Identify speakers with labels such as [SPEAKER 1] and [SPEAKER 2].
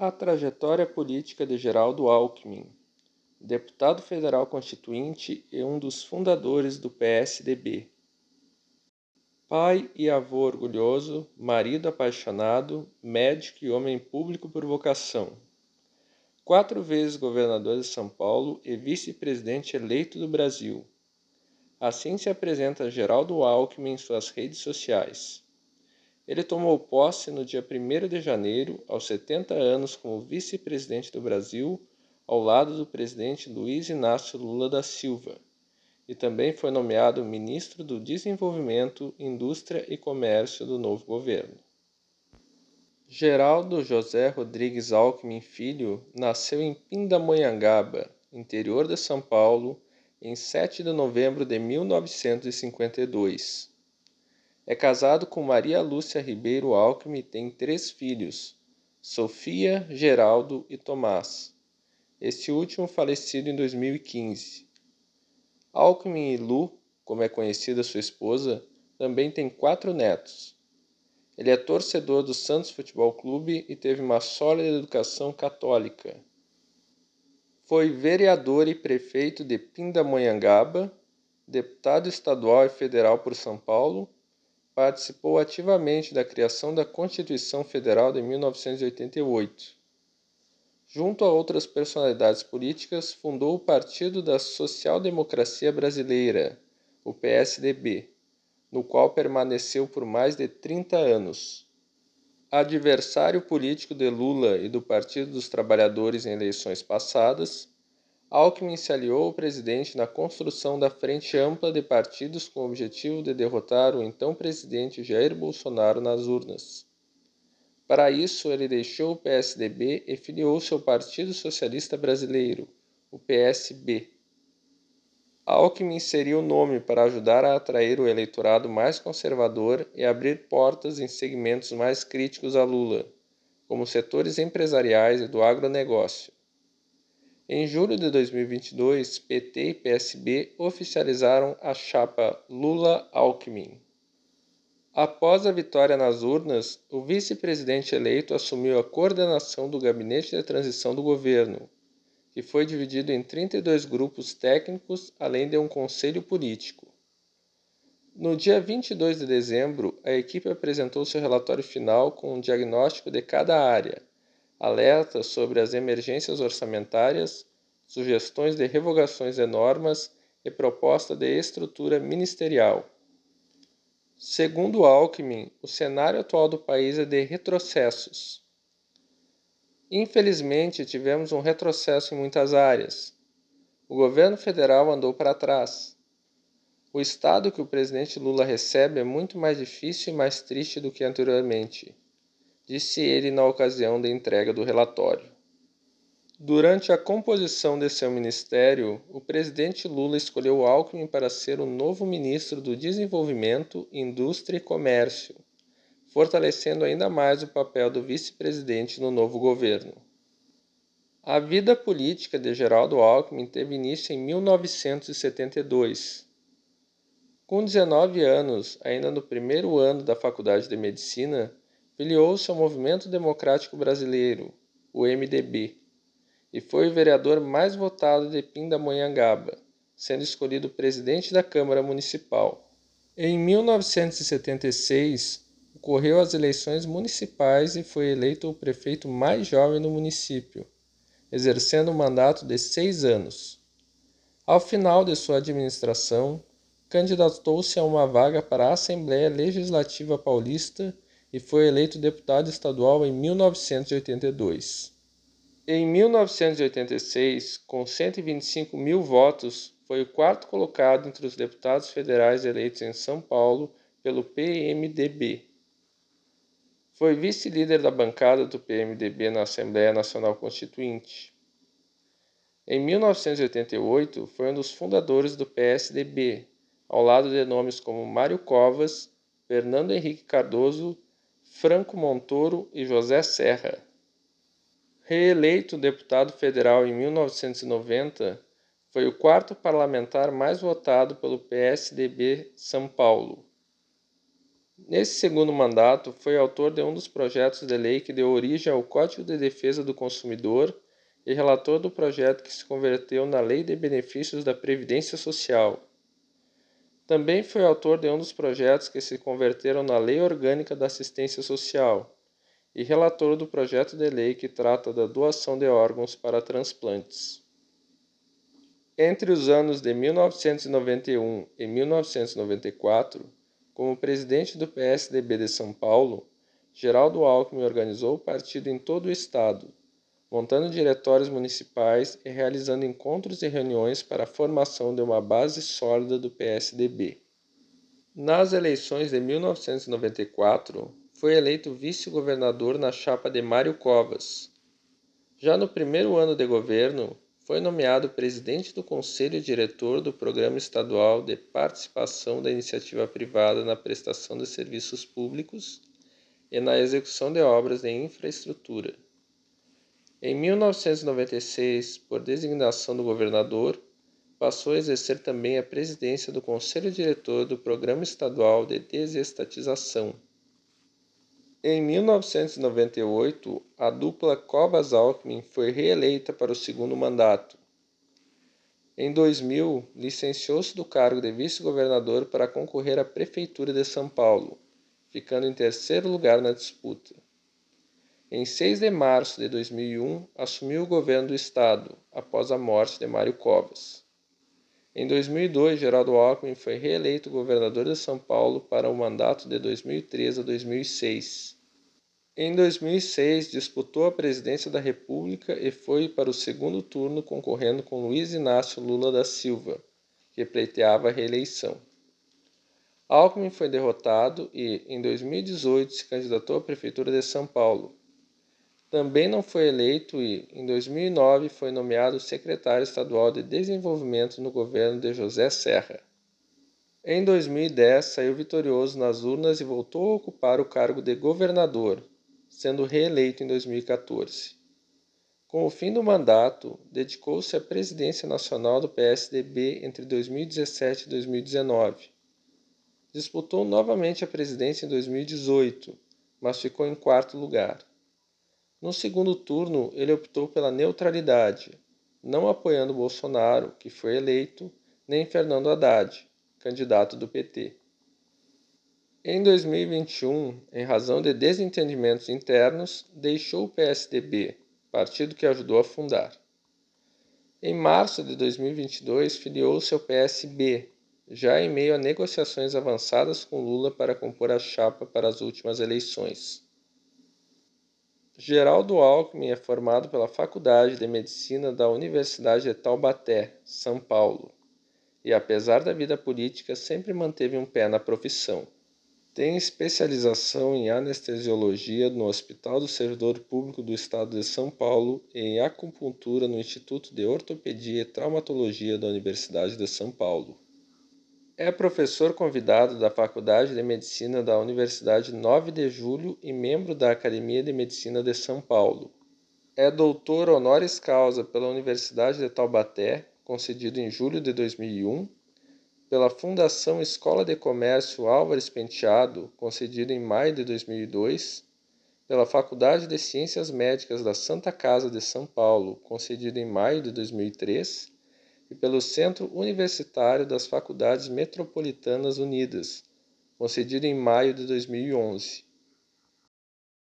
[SPEAKER 1] A trajetória política de Geraldo Alckmin, deputado federal constituinte e um dos fundadores do PSDB. Pai e avô orgulhoso, marido apaixonado, médico e homem público por vocação. 4 vezes governador de São Paulo e vice-presidente eleito do Brasil. Assim se apresenta Geraldo Alckmin em suas redes sociais. Ele tomou posse no dia 1º de janeiro, aos 70 anos, como vice-presidente do Brasil, ao lado do presidente Luiz Inácio Lula da Silva, e também foi nomeado ministro do Desenvolvimento, Indústria e Comércio do novo governo. Geraldo José Rodrigues Alckmin Filho nasceu em Pindamonhangaba, interior de São Paulo, em 7 de novembro de 1952. É casado com Maria Lúcia Ribeiro Alckmin e tem 3 filhos, Sofia, Geraldo e Tomás, este último falecido em 2015. Alckmin e Lu, como é conhecida sua esposa, também tem 4 netos. Ele é torcedor do Santos Futebol Clube e teve uma sólida educação católica. Foi vereador e prefeito de Pindamonhangaba, deputado estadual e federal por São Paulo. Participou ativamente da criação da Constituição Federal de 1988. Junto a outras personalidades políticas, fundou o Partido da Social Democracia Brasileira, o PSDB, no qual permaneceu por mais de 30 anos. Adversário político de Lula e do Partido dos Trabalhadores em eleições passadas, Alckmin se aliou ao presidente na construção da Frente Ampla de Partidos com o objetivo de derrotar o então presidente Jair Bolsonaro nas urnas. Para isso, ele deixou o PSDB e filiou-se ao Partido Socialista Brasileiro, o PSB. Alckmin seria o nome para ajudar a atrair o eleitorado mais conservador e abrir portas em segmentos mais críticos a Lula, como setores empresariais e do agronegócio. Em julho de 2022, PT e PSB oficializaram a chapa Lula-Alckmin. Após a vitória nas urnas, o vice-presidente eleito assumiu a coordenação do gabinete de transição do governo, que foi dividido em 32 grupos técnicos, além de um conselho político. No dia 22 de dezembro, a equipe apresentou seu relatório final com um diagnóstico de cada área, alertas sobre as emergências orçamentárias, sugestões de revogações de normas e proposta de estrutura ministerial. Segundo Alckmin, o cenário atual do país é de retrocessos. Infelizmente, tivemos um retrocesso em muitas áreas. O governo federal andou para trás. O estado que o presidente Lula recebe é muito mais difícil e mais triste do que anteriormente, disse ele na ocasião da entrega do relatório. Durante a composição de seu ministério, o presidente Lula escolheu Alckmin para ser o novo ministro do Desenvolvimento, Indústria e Comércio, fortalecendo ainda mais o papel do vice-presidente no novo governo. A vida política de Geraldo Alckmin teve início em 1972. Com 19 anos, ainda no primeiro ano da Faculdade de Medicina, filiou-se ao Movimento Democrático Brasileiro, o MDB, e foi o vereador mais votado de Pindamonhangaba, sendo escolhido presidente da Câmara Municipal. Em 1976, ocorreu as eleições municipais e foi eleito o prefeito mais jovem do município, exercendo um mandato de 6 anos. Ao final de sua administração, candidatou-se a uma vaga para a Assembleia Legislativa Paulista e foi eleito deputado estadual em 1982. Em 1986, com 125 mil votos, foi o 4º colocado entre os deputados federais eleitos em São Paulo pelo PMDB. Foi vice-líder da bancada do PMDB na Assembleia Nacional Constituinte. Em 1988, foi um dos fundadores do PSDB, ao lado de nomes como Mário Covas, Fernando Henrique Cardoso, Franco Montoro e José Serra. Reeleito deputado federal em 1990, foi o 4º parlamentar mais votado pelo PSDB São Paulo. Nesse segundo mandato, foi autor de um dos projetos de lei que deu origem ao Código de Defesa do Consumidor e relator do projeto que se converteu na Lei de Benefícios da Previdência Social. Também foi autor de um dos projetos que se converteram na Lei Orgânica da Assistência Social e relator do projeto de lei que trata da doação de órgãos para transplantes. Entre os anos de 1991 e 1994, como presidente do PSDB de São Paulo, Geraldo Alckmin organizou o partido em todo o estado, montando diretórios municipais e realizando encontros e reuniões para a formação de uma base sólida do PSDB. Nas eleições de 1994, foi eleito vice-governador na chapa de Mário Covas. Já no primeiro ano de governo, foi nomeado presidente do Conselho Diretor do Programa Estadual de Participação da Iniciativa Privada na Prestação de Serviços Públicos e na execução de obras de infraestrutura. Em 1996, por designação do governador, passou a exercer também a presidência do Conselho Diretor do Programa Estadual de Desestatização. Em 1998, a dupla Covas-Alckmin foi reeleita para o segundo mandato. Em 2000, licenciou-se do cargo de vice-governador para concorrer à Prefeitura de São Paulo, ficando em terceiro lugar na disputa. Em 6 de março de 2001, assumiu o governo do estado, após a morte de Mário Covas. Em 2002, Geraldo Alckmin foi reeleito governador de São Paulo para o mandato de 2003 a 2006. Em 2006, disputou a presidência da República e foi para o segundo turno concorrendo com Luiz Inácio Lula da Silva, que pleiteava a reeleição. Alckmin foi derrotado e, em 2018, se candidatou à Prefeitura de São Paulo. Também não foi eleito e, em 2009, foi nomeado secretário estadual de Desenvolvimento no governo de José Serra. Em 2010, saiu vitorioso nas urnas e voltou a ocupar o cargo de governador, sendo reeleito em 2014. Com o fim do mandato, dedicou-se à presidência nacional do PSDB entre 2017 e 2019. Disputou novamente a presidência em 2018, mas ficou em quarto lugar. No segundo turno, ele optou pela neutralidade, não apoiando Bolsonaro, que foi eleito, nem Fernando Haddad, candidato do PT. Em 2021, em razão de desentendimentos internos, deixou o PSDB, partido que ajudou a fundar. Em março de 2022, filiou-se ao PSB, já em meio a negociações avançadas com Lula para compor a chapa para as últimas eleições. Geraldo Alckmin é formado pela Faculdade de Medicina da Universidade de Taubaté, São Paulo, e apesar da vida política, sempre manteve um pé na profissão. Tem especialização em anestesiologia no Hospital do Servidor Público do Estado de São Paulo e em acupuntura no Instituto de Ortopedia e Traumatologia da Universidade de São Paulo. É professor convidado da Faculdade de Medicina da Universidade 9 de Julho e membro da Academia de Medicina de São Paulo. É doutor honoris causa pela Universidade de Taubaté, concedido em julho de 2001, pela Fundação Escola de Comércio Álvares Penteado, concedido em maio de 2002, pela Faculdade de Ciências Médicas da Santa Casa de São Paulo, concedido em maio de 2003, e pelo Centro Universitário das Faculdades Metropolitanas Unidas, concedido em maio de 2011.